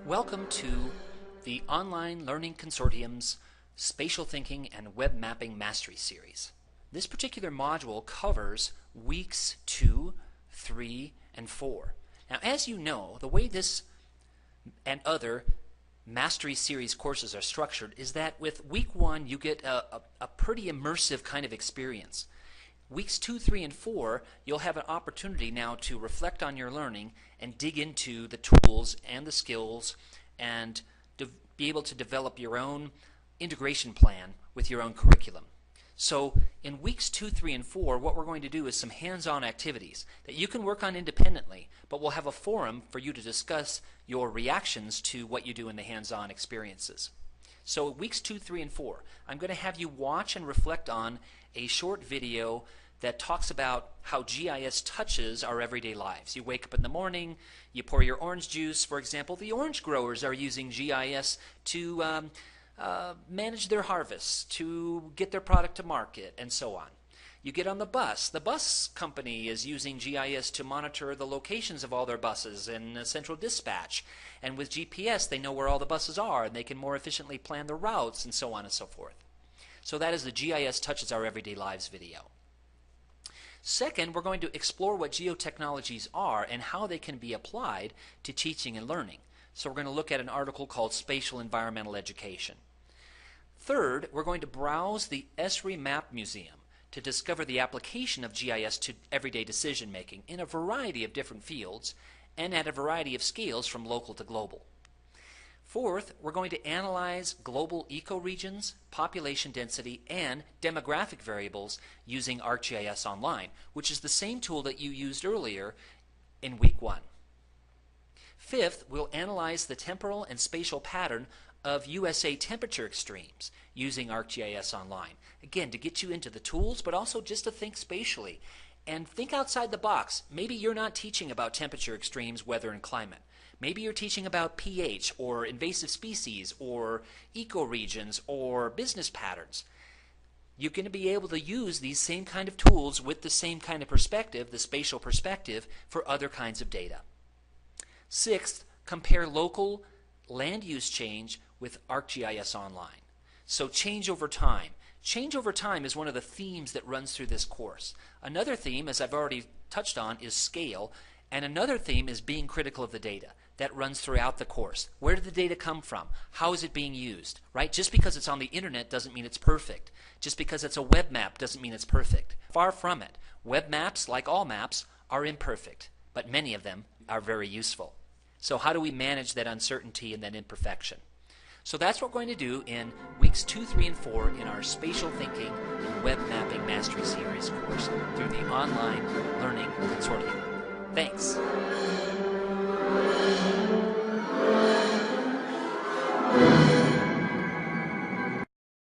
Welcome to the Online Learning Consortium's Spatial Thinking and Web Mapping Mastery Series. This particular module covers weeks 2, 3, and 4. Now, as you know, the way this and other Mastery Series courses are structured is that with week 1 you get a pretty immersive kind of experience. Weeks 2, 3, and 4, you'll have an opportunity now to reflect on your learning and dig into the tools and the skills and be able to develop your own integration plan with your own curriculum. So in weeks 2, 3, and 4, what we're going to do is some hands-on activities that you can work on independently, but we'll have a forum for you to discuss your reactions to what you do in the hands-on experiences. So weeks 2, 3, and 4, I'm going to have you watch and reflect on a short video that talks about how GIS touches our everyday lives. You wake up in the morning, you pour your orange juice. For example, the orange growers are using GIS to manage their harvests, to get their product to market, and so on. You get on the bus. The bus company is using GIS to monitor the locations of all their buses in central dispatch. And with GPS, they know where all the buses are, and they can more efficiently plan the routes, and so on and so forth. So that is the GIS Touches Our Everyday Lives video. Second, we're going to explore what geotechnologies are and how they can be applied to teaching and learning. So we're going to look at an article called Spatial Environmental Education. Third, we're going to browse the Esri Map Museum to discover the application of GIS to everyday decision making in a variety of different fields and at a variety of scales from local to global. Fourth, we're going to analyze global ecoregions, population density, and demographic variables using ArcGIS Online, which is the same tool that you used earlier in week 1. Fifth, we'll analyze the temporal and spatial pattern of USA temperature extremes using ArcGIS Online. Again, to get you into the tools, but also just to think spatially. And think outside the box. Maybe you're not teaching about temperature extremes, weather, and climate. Maybe you're teaching about pH or invasive species or ecoregions or business patterns. You're going to be able to use these same kind of tools with the same kind of perspective, the spatial perspective, for other kinds of data. Sixth, compare local land use change with ArcGIS Online. So change over time. Change over time is one of the themes that runs through this course. Another theme, as I've already touched on, is scale. And another theme is being critical of the data. That runs throughout the course. Where did the data come from? How is it being used? Right? Just because it's on the internet doesn't mean it's perfect. Just because it's a web map doesn't mean it's perfect. Far from it. Web maps, like all maps, are imperfect, but many of them are very useful. So how do we manage that uncertainty and that imperfection? So that's what we're going to do in weeks 2, 3, and 4 in our Spatial Thinking and Web Mapping Mastery Series course through the Online Learning Consortium. Thanks.